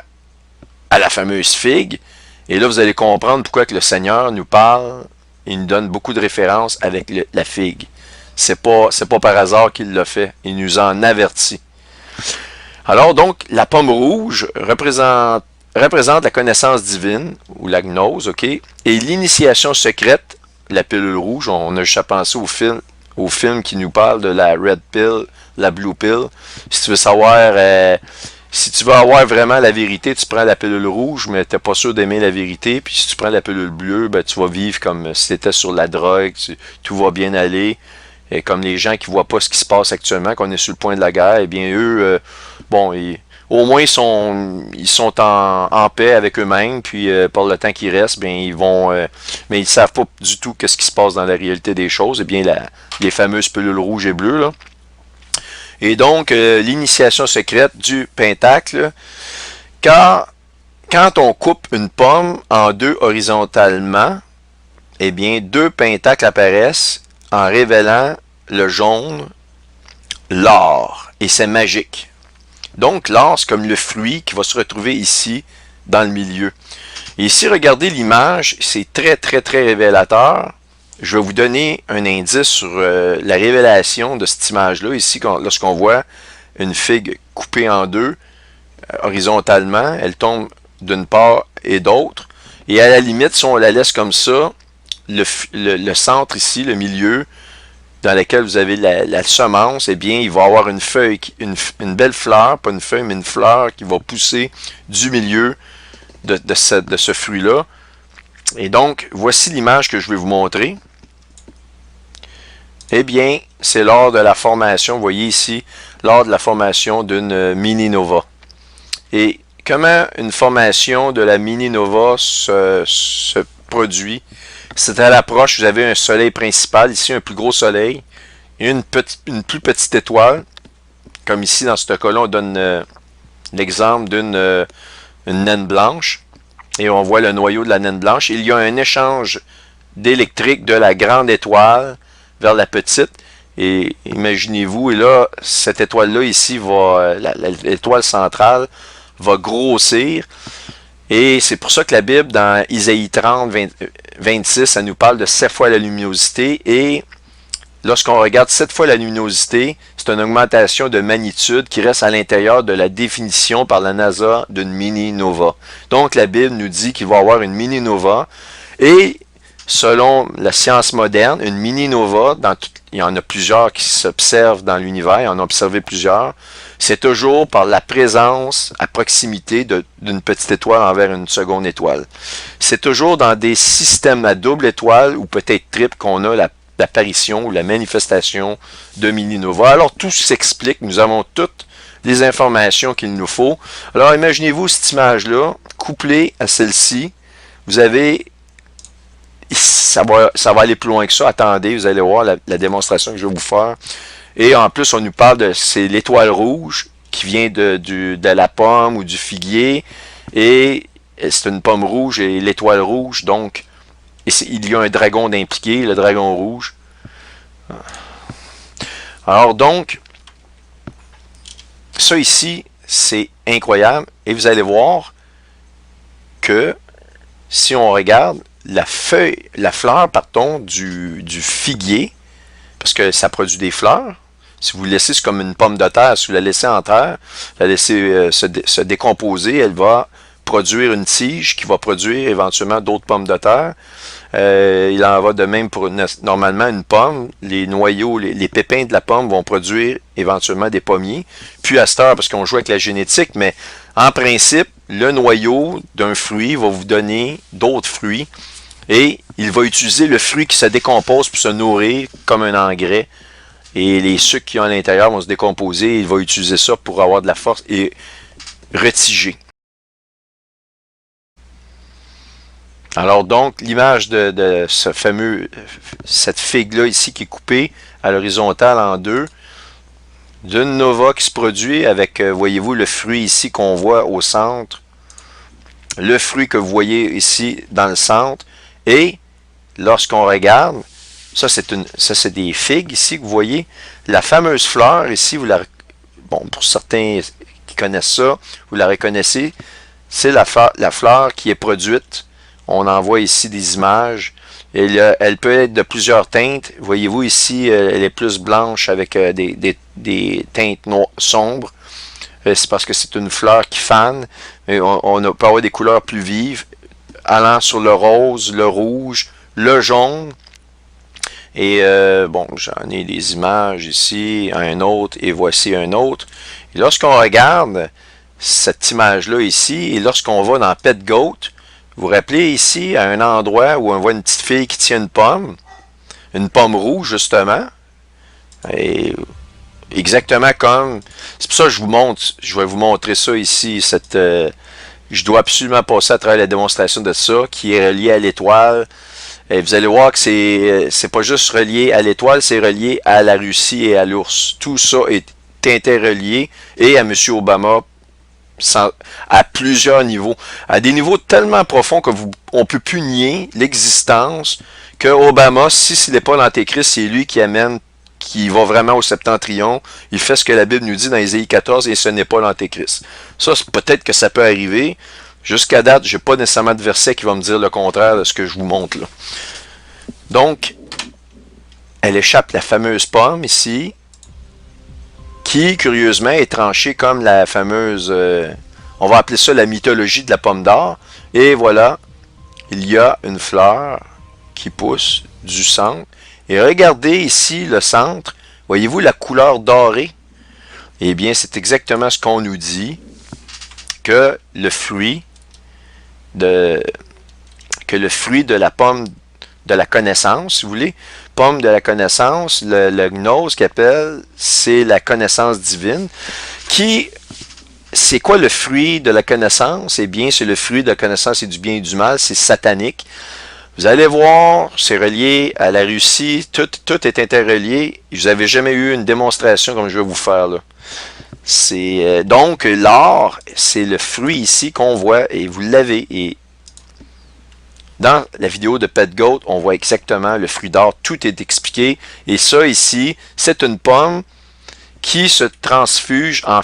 à la fameuse figue, et là, vous allez comprendre pourquoi que le Seigneur nous parle, il nous donne beaucoup de références avec la figue. C'est pas par hasard qu'il l'a fait. Il nous en avertit. Alors donc, la pomme rouge représente la connaissance divine, ou la gnose, ok? Et l'initiation secrète, la pilule rouge, on a juste à penser au film qui nous parle de la red pill, la blue pill. Si tu veux savoir, si tu veux avoir vraiment la vérité, tu prends la pilule rouge, mais tu n'es pas sûr d'aimer la vérité. Puis si tu prends la pilule bleue, ben, tu vas vivre comme si tu étais sur la drogue, tout va bien aller. Et comme les gens qui voient pas ce qui se passe actuellement, qu'on est sur le point de la guerre, eh bien eux, au moins ils sont en paix avec eux-mêmes, puis pour le temps qui reste, bien ils vont, mais ils savent pas du tout qu'est-ce qui se passe dans la réalité des choses. Eh bien les fameuses pilules rouges et bleues là. Et donc l'initiation secrète du pentacle, car quand on coupe une pomme en deux horizontalement, eh bien deux pentacles apparaissent en révélant le jaune, l'or, et c'est magique. Donc l'or, c'est comme le fruit qui va se retrouver ici, dans le milieu. Et ici, regardez l'image, c'est très, très, très révélateur. Je vais vous donner un indice sur la révélation de cette image-là, ici, lorsqu'on voit une figue coupée en deux, horizontalement, elle tombe d'une part et d'autre, et à la limite, si on la laisse comme ça, le centre ici, le milieu, dans lequel vous avez la semence, eh bien, il va y avoir une feuille, une belle fleur, pas une feuille, mais une fleur qui va pousser du milieu de ce fruit-là. Et donc, voici l'image que je vais vous montrer. Eh bien, c'est lors de la formation, vous voyez ici, lors de la formation d'une mini-nova. Et comment une formation de la mini-nova se produit? C'est à l'approche, vous avez un soleil principal, ici un plus gros soleil, et une plus petite étoile. comme ici dans ce cas-là, on donne l'exemple d'une une naine blanche, et on voit le noyau de la naine blanche. Il y a un échange d'électrique de la grande étoile vers la petite, et imaginez-vous, et là, cette étoile-là ici, l'étoile centrale va grossir, et c'est pour ça que la Bible, dans Isaïe 30, 26, ça nous parle de 7 fois la luminosité, et lorsqu'on regarde 7 fois la luminosité, c'est une augmentation de magnitude qui reste à l'intérieur de la définition par la NASA d'une mini-nova. Donc la Bible nous dit qu'il va y avoir une mini-nova, et selon la science moderne, une mini-nova, il y en a plusieurs qui s'observent dans l'univers, il y en a observé plusieurs, c'est toujours par la présence à proximité d'une petite étoile envers une seconde étoile. C'est toujours dans des systèmes à double étoile ou peut-être triple qu'on a l'apparition ou la manifestation de mini-nova. Alors tout s'explique, nous avons toutes les informations qu'il nous faut. Alors imaginez-vous cette image-là, couplée à celle-ci, vous avez, ça va aller plus loin que ça, attendez, vous allez voir la démonstration que je vais vous faire. Et en plus, on nous parle de, c'est l'étoile rouge qui vient de la pomme ou du figuier, et c'est une pomme rouge et l'étoile rouge, donc il y a un dragon d'impliqué, le dragon rouge. Alors donc, ça ici, c'est incroyable. Et vous allez voir que si on regarde la fleur, pardon, du figuier, parce que ça produit des fleurs. Si vous laissez, c'est comme une pomme de terre, si vous la laissez en terre, la laissez se décomposer, elle va produire une tige qui va produire éventuellement d'autres pommes de terre. Il en va de même pour normalement une pomme. Les noyaux, les pépins de la pomme vont produire éventuellement des pommiers. Puis à cette heure, parce qu'on joue avec la génétique, mais en principe, le noyau d'un fruit va vous donner d'autres fruits. Et il va utiliser le fruit qui se décompose pour se nourrir comme un engrais. Et les sucres qu'il y a à l'intérieur vont se décomposer. Et il va utiliser ça pour avoir de la force et retiger. Alors donc, l'image de cette figue-là ici qui est coupée à l'horizontale en deux, d'une nova qui se produit avec, voyez-vous, le fruit ici qu'on voit au centre, le fruit que vous voyez ici dans le centre, et lorsqu'on regarde, ça c'est des figues ici que vous voyez, la fameuse fleur ici, bon, pour certains qui connaissent ça, vous la reconnaissez, c'est la fleur qui est produite. On en voit ici des images. Elle peut être de plusieurs teintes. Voyez-vous ici, elle est plus blanche avec des teintes sombres. C'est parce que c'est une fleur qui fane. On peut avoir des couleurs plus vives, allant sur le rose, le rouge, le jaune. Et bon, j'en ai des images ici, un autre, et voici un autre. Et lorsqu'on regarde cette image-là ici, et lorsqu'on va dans Pet Goat, vous vous rappelez ici, à un endroit où on voit une petite fille qui tient une pomme rouge justement, et exactement comme, c'est pour ça que je vous montre, je vais vous montrer ça ici, je dois absolument passer à travers la démonstration de ça, qui est relié à l'étoile, et vous allez voir que c'est pas juste relié à l'étoile, c'est relié à la Russie et à l'ours, tout ça est interrelié, et à M. Obama, à plusieurs niveaux, à des niveaux tellement profonds que on peut plus nier l'existence que Obama, si ce n'est pas l'antéchrist, c'est lui qui va vraiment au septentrion, il fait ce que la Bible nous dit dans Ésaïe 14 et ce n'est pas l'antéchrist. Ça, peut-être que ça peut arriver. Jusqu'à date, je n'ai pas nécessairement de verset qui va me dire le contraire de ce que je vous montre là. Donc, elle échappe la fameuse pomme ici, qui, curieusement, est tranché comme la fameuse, on va appeler ça la mythologie de la pomme d'or. Et voilà, il y a une fleur qui pousse du centre. Et regardez ici le centre, voyez-vous la couleur dorée? Eh bien, c'est exactement ce qu'on nous dit, que le fruit de la pomme de la connaissance, si vous voulez, pomme de la connaissance, le gnose qu'il appelle, c'est la connaissance divine. C'est quoi le fruit de la connaissance? Eh bien, c'est le fruit de la connaissance et du bien et du mal, c'est satanique. Vous allez voir, c'est relié à la Russie, tout est interrelié. Vous n'avez jamais eu une démonstration comme je vais vous faire là. Donc, l'or, c'est le fruit ici qu'on voit, et vous l'avez. Et dans la vidéo de Pet Goat, on voit exactement le fruit d'or, tout est expliqué. Et ça ici, c'est une pomme qui se transfuge en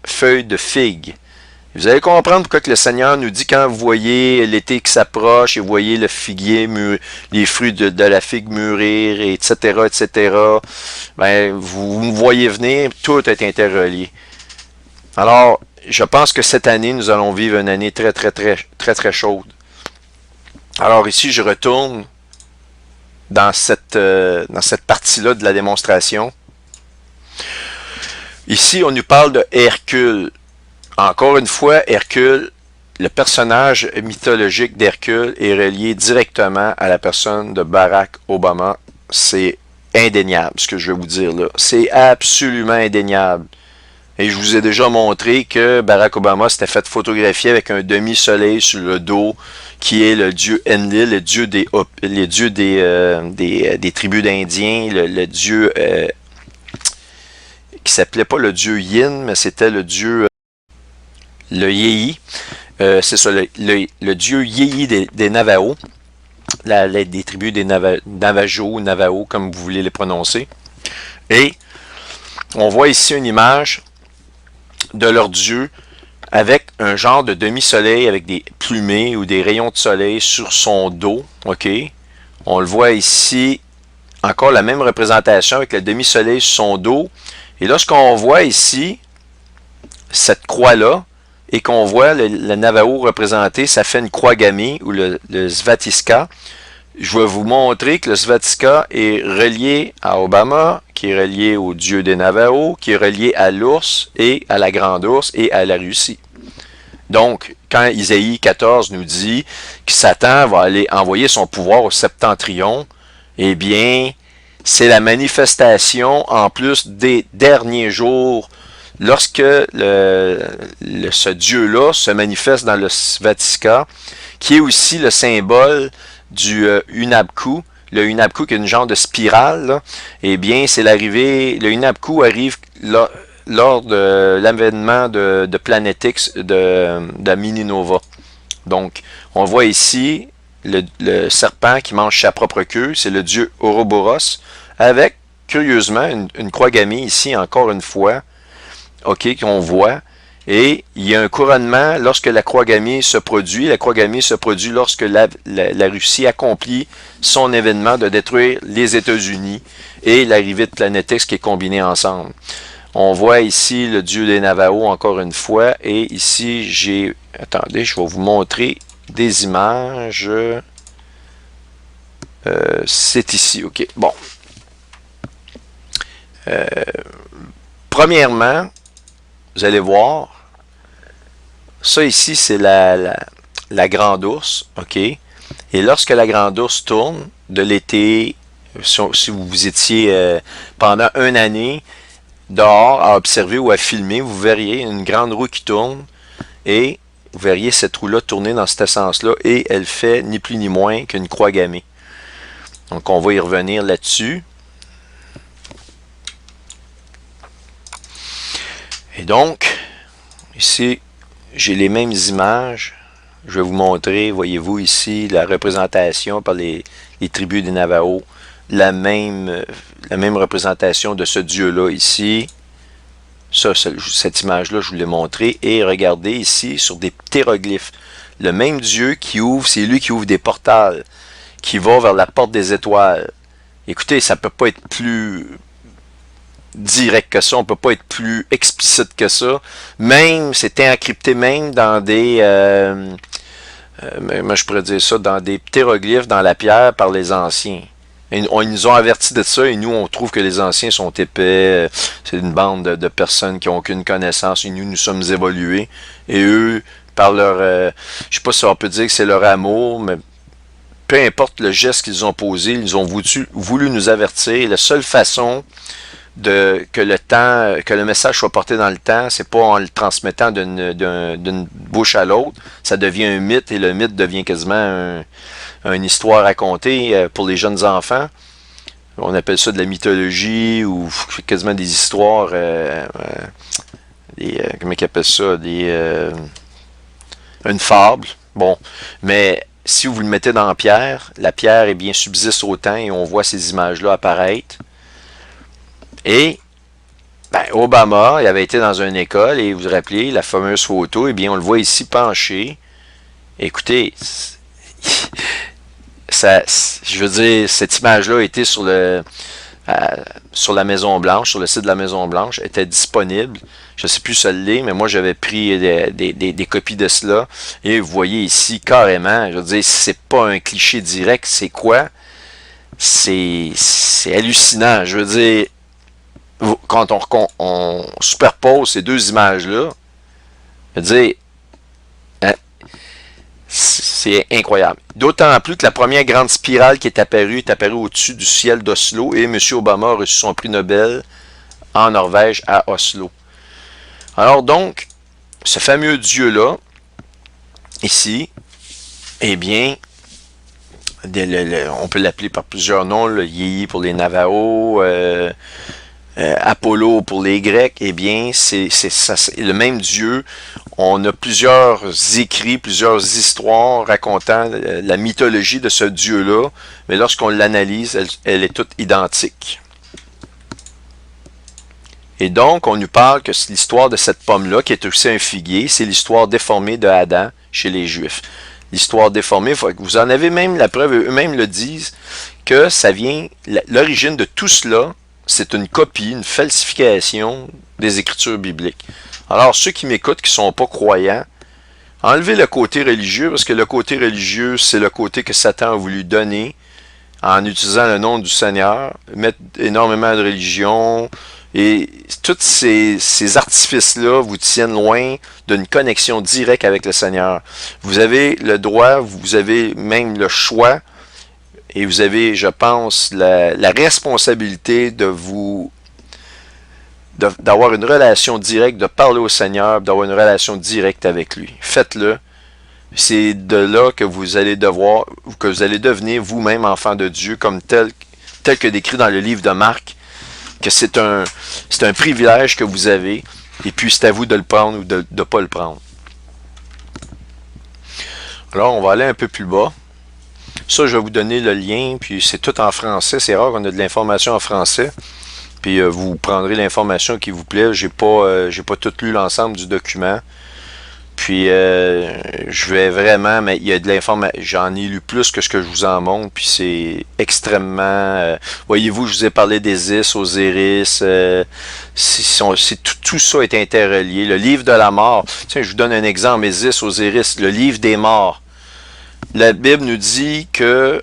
feuilles de figue. Vous allez comprendre pourquoi que le Seigneur nous dit quand vous voyez l'été qui s'approche et vous voyez le figuier, les fruits de la figue mûrir, etc., etc., ben, vous me voyez venir, tout est interrelié. Alors, je pense que cette année, nous allons vivre une année très, très, très, très, très chaude. Alors ici, je retourne dans cette partie-là de la démonstration. Ici, on nous parle de Hercule. Encore une fois, Hercule, le personnage mythologique d'Hercule est relié directement à la personne de Barack Obama. C'est indéniable, ce que je vais vous dire là. C'est absolument indéniable. Et je vous ai déjà montré que Barack Obama s'était fait photographier avec un demi-soleil sur le dos, qui est le dieu Enlil, le dieu des tribus d'Indiens, le dieu qui s'appelait pas le dieu Yin, mais c'était le dieu le Yehi. C'est ça, le dieu Yehi des Navajos, des tribus des Navajo, comme vous voulez les prononcer. Et on voit ici une image de leur dieu avec un genre de demi-soleil avec des plumées ou des rayons de soleil sur son dos. OK? On le voit ici, encore la même représentation avec le demi-soleil sur son dos. Et lorsqu'on voit ici cette croix-là et qu'on voit le Navajo représenté, ça fait une croix gammée ou le Svastika. Je vais vous montrer que le Svastika est relié à Obama, qui est relié au dieu des Navajos, qui est relié à l'ours et à la grande ours et à la Russie. Donc, quand Isaïe 14 nous dit que Satan va aller envoyer son pouvoir au septentrion, eh bien, c'est la manifestation, en plus des derniers jours, lorsque ce Dieu-là se manifeste dans le Svastika, qui est aussi le symbole du Hunabku. Le Hunabku qui est une genre de spirale, là, eh bien, c'est l'arrivée, le Hunabku arrive là, lors de l'avènement de Planet X de Mininova. Donc, on voit ici le serpent qui mange sa propre queue, c'est le dieu Ouroboros, avec, curieusement, une croix gammée ici, encore une fois, ok, qu'on voit. Et il y a un couronnement lorsque la croix gammée se produit. La croix gammée se produit lorsque la Russie accomplit son événement de détruire les États-Unis et l'arrivée de Planet X qui est combinée ensemble. On voit ici le dieu des Navajos encore une fois. Et ici, j'ai... Attendez, je vais vous montrer des images. C'est ici, ok. Bon. Premièrement, vous allez voir, ça ici, c'est la grande ours, ok? Et lorsque la grande ours tourne de l'été, si vous étiez pendant une année dehors à observer ou à filmer, vous verriez une grande roue qui tourne et vous verriez cette roue-là tourner dans ce sens-là et elle fait ni plus ni moins qu'une croix gammée. Donc on va y revenir là-dessus. Et donc, ici, j'ai les mêmes images. Je vais vous montrer, voyez-vous ici, la représentation par les tribus des Navajos. La même représentation de ce dieu-là ici. Ça, cette image-là, je vous l'ai montré. Et regardez ici, sur des ptéroglyphes. Le même dieu qui ouvre, c'est lui qui ouvre des portals, qui va vers la porte des étoiles. Écoutez, ça ne peut pas être plus direct que ça, on peut pas être plus explicite que ça. Même, c'était encrypté même dans des, moi je pourrais dire ça, dans des ptéroglyphes dans la pierre par les anciens. Ils nous ont avertis de ça et nous on trouve que les anciens sont épais, c'est une bande de personnes qui n'ont aucune connaissance et nous sommes évolués. Et eux, par leur, je sais pas si on peut dire que c'est leur amour, mais peu importe le geste qu'ils ont posé, ils ont voulu nous avertir. La seule façon que le message soit porté dans le temps, c'est pas en le transmettant d'une bouche à l'autre, ça devient un mythe et le mythe devient quasiment une histoire racontée pour les jeunes enfants. On appelle ça de la mythologie ou quasiment des histoires comment ils appellent ça, une fable. Bon, mais si vous le mettez dans la pierre, eh bien, subsiste au temps et on voit ces images-là apparaître. Et ben, Obama, il avait été dans une école et vous vous rappelez, la fameuse photo, eh bien, on le voit ici penché. Écoutez, ça, je veux dire, cette image-là était sur la Maison Blanche, sur le site de la Maison Blanche, était disponible. Je ne sais plus si ça l'est, mais moi j'avais pris des copies de cela. Et vous voyez ici carrément, je veux dire, c'est pas un cliché direct, c'est quoi? C'est hallucinant. Je veux dire, quand on superpose ces deux images-là, je veux dire, hein, c'est incroyable. D'autant plus que la première grande spirale qui est apparue au-dessus du ciel d'Oslo et M. Obama a reçu son prix Nobel en Norvège à Oslo. Alors donc, ce fameux Dieu-là, ici, eh bien, on peut l'appeler par plusieurs noms, le Yéhi pour les Navajos, Apollo pour les Grecs, eh bien, c'est le même Dieu. On a plusieurs écrits, plusieurs histoires racontant la mythologie de ce Dieu-là, mais lorsqu'on l'analyse, elle est toute identique. Et donc, on nous parle que l'histoire de cette pomme-là, qui est aussi un figuier, c'est l'histoire déformée de Adam chez les Juifs. L'histoire déformée, vous en avez même la preuve, eux-mêmes le disent, que ça vient, l'origine de tout cela, c'est une copie, une falsification des Écritures bibliques. Alors, ceux qui m'écoutent, qui ne sont pas croyants, enlevez le côté religieux, parce que le côté religieux, c'est le côté que Satan a voulu donner en utilisant le nom du Seigneur, mettre énormément de religion, et tous ces artifices-là vous tiennent loin d'une connexion directe avec le Seigneur. Vous avez le droit, vous avez même le choix, et vous avez, je pense, la responsabilité d'avoir une relation directe, de parler au Seigneur, d'avoir une relation directe avec lui. Faites-le. C'est de là que vous allez devenir vous-même enfant de Dieu, comme tel que décrit dans le livre de Marc, que c'est un privilège que vous avez, et puis c'est à vous de le prendre ou de ne pas le prendre. Alors, on va aller un peu plus bas. Ça, je vais vous donner le lien, puis c'est tout en français. C'est rare qu'on ait de l'information en français. Puis vous prendrez l'information qui vous plaît. J'ai pas tout lu l'ensemble du document. Puis je vais vraiment, mais il y a de l'information. J'en ai lu plus que ce que je vous en montre, puis c'est extrêmement. Voyez-vous, je vous ai parlé d'Isis, Osiris. Tout ça est interrelié. Le livre de la mort. Tiens, je vous donne un exemple. Isis, Osiris, le livre des morts. La Bible nous dit que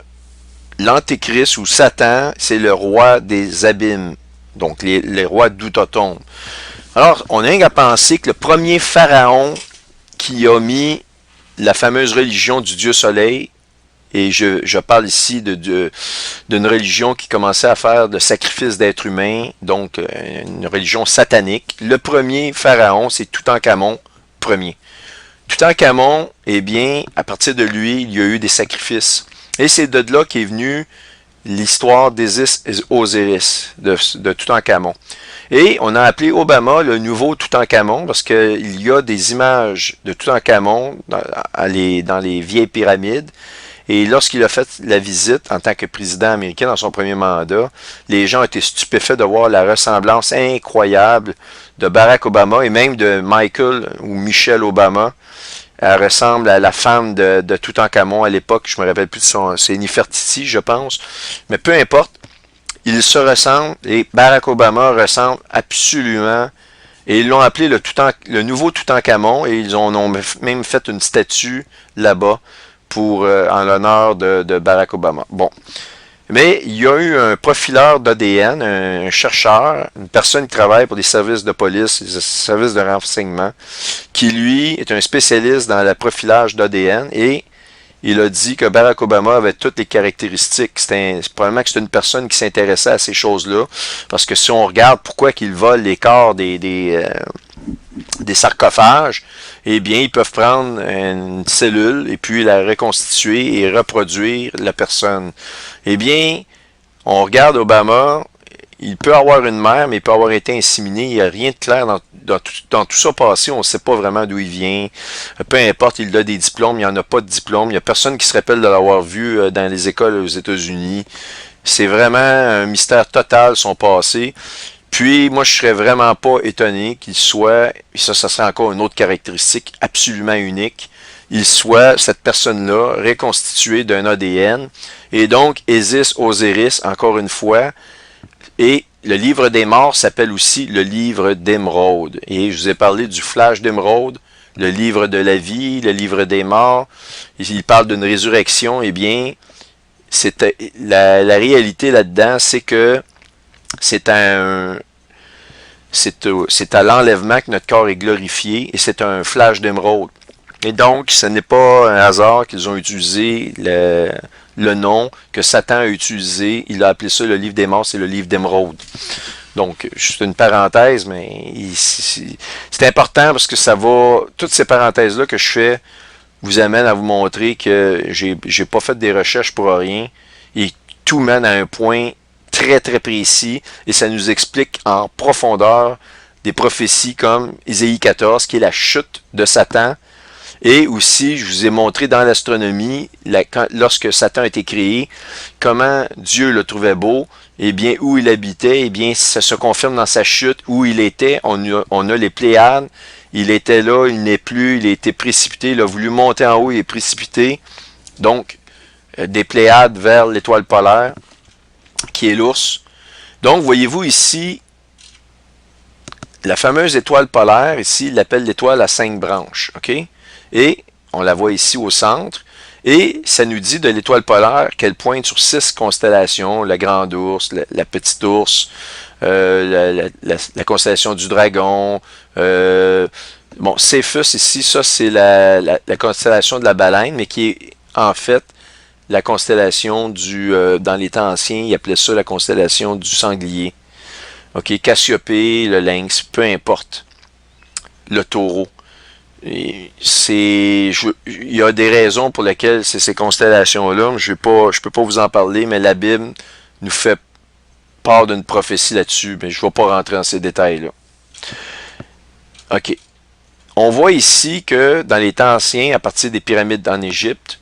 l'Antéchrist ou Satan, c'est le roi des abîmes. Donc, les rois d'outre-tombe. Alors, on a qu'à penser que le premier pharaon qui a mis la fameuse religion du Dieu Soleil, et je parle ici d'une religion qui commençait à faire de sacrifices d'êtres humains, donc une religion satanique. Le premier pharaon, c'est Toutankhamon Ier. Toutankhamon, eh bien, à partir de lui, il y a eu des sacrifices. Et c'est de là qu'est venue l'histoire d'Isis et Osiris, de Toutankhamon. Et on a appelé Obama le nouveau Toutankhamon parce qu'il y a des images de Toutankhamon dans les vieilles pyramides. Et lorsqu'il a fait la visite en tant que président américain dans son premier mandat, les gens étaient stupéfaits de voir la ressemblance incroyable de Barack Obama et même de Michael ou Michelle Obama. Elle ressemble à la femme de Toutankhamon à l'époque. Je me rappelle plus de son... C'est Nefertiti, je pense. Mais peu importe. Ils se ressemblent et Barack Obama ressemble absolument. Et ils l'ont appelé le nouveau Toutankhamon et ils ont même fait une statue là-bas en l'honneur de Barack Obama. Bon. Mais il y a eu un profileur d'ADN, un chercheur, une personne qui travaille pour les services de police, les services de renseignement, qui lui est un spécialiste dans le profilage d'ADN et il a dit que Barack Obama avait toutes les caractéristiques. Probablement que c'est une personne qui s'intéressait à ces choses-là, parce que si on regarde pourquoi il vole les corps des sarcophages, eh bien, ils peuvent prendre une cellule et puis la reconstituer et reproduire la personne. Eh bien, on regarde Obama, il peut avoir une mère, mais il peut avoir été inséminé. Il n'y a rien de clair dans tout ça passé. On ne sait pas vraiment d'où il vient. Peu importe, il a des diplômes, il n'y en a pas de diplôme. Il n'y a personne qui se rappelle de l'avoir vu dans les écoles aux États-Unis. C'est vraiment un mystère total, son passé. Puis, moi, je serais vraiment pas étonné qu'il soit, et ça serait encore une autre caractéristique absolument unique, il soit, cette personne-là, reconstituée d'un ADN. Et donc, Isis Osiris, encore une fois, et le livre des morts s'appelle aussi le livre d'Émeraude. Et je vous ai parlé du flash d'Émeraude, le livre de la vie, le livre des morts. Il parle d'une résurrection. Eh bien, la réalité là-dedans, c'est que c'est à l'enlèvement que notre corps est glorifié et c'est un flash d'émeraude. Et donc, ce n'est pas un hasard qu'ils ont utilisé le nom que Satan a utilisé. Il a appelé ça le livre des morts, c'est le livre d'émeraude. Donc, juste une parenthèse, mais c'est important parce que ça va, toutes ces parenthèses-là que je fais vous amènent à vous montrer que j'ai pas fait des recherches pour rien et tout mène à un point très très précis et ça nous explique en profondeur des prophéties comme Ésaïe 14 qui est la chute de Satan et aussi je vous ai montré dans l'astronomie lorsque Satan a été créé comment Dieu le trouvait beau et bien où il habitait et bien ça se confirme dans sa chute où il était on a les Pléiades il était là il n'est plus il a été précipité il a voulu monter en haut il est précipité donc des Pléiades vers l'étoile polaire qui est l'ours. Donc, voyez-vous ici, la fameuse étoile polaire, ici, il l'appelle l'étoile à 5 branches, ok? Et on la voit ici au centre, et ça nous dit de l'étoile polaire qu'elle pointe sur 6 constellations, la grande ours, la petite ours, la constellation du dragon, bon, Céphus ici, ça c'est la constellation de la baleine, mais qui est en fait la constellation dans les temps anciens, ils appelaient ça la constellation du sanglier. Ok, Cassiopée, le lynx, peu importe. Le taureau. Il y a des raisons pour lesquelles c'est ces constellations-là. Je peux pas vous en parler, mais la Bible nous fait part d'une prophétie là-dessus, mais je ne vais pas rentrer dans ces détails-là. Ok. On voit ici que dans les temps anciens, à partir des pyramides en Égypte,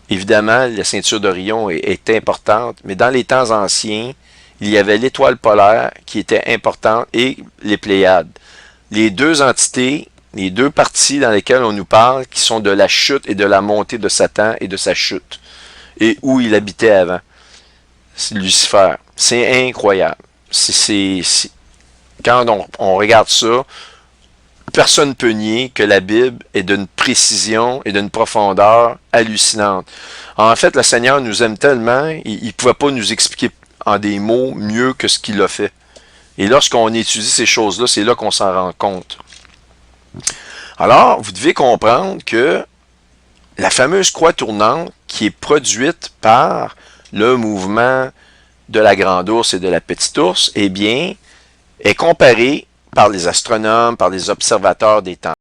évidemment, la ceinture d'Orion est importante, mais dans les temps anciens, il y avait l'étoile polaire qui était importante et les Pléiades. Les deux entités, les deux parties dans lesquelles on nous parle, qui sont de la chute et de la montée de Satan et de sa chute, et où il habitait avant. C'est Lucifer. C'est incroyable. Quand on regarde ça, personne ne peut nier que la Bible est d'une précision et d'une profondeur hallucinante. En fait, le Seigneur nous aime tellement, il ne pouvait pas nous expliquer en des mots mieux que ce qu'il a fait. Et lorsqu'on étudie ces choses-là, c'est là qu'on s'en rend compte. Alors, vous devez comprendre que la fameuse croix tournante qui est produite par le mouvement de la grande ours et de la petite ours, eh bien, est comparée par les astronomes, par les observateurs des temps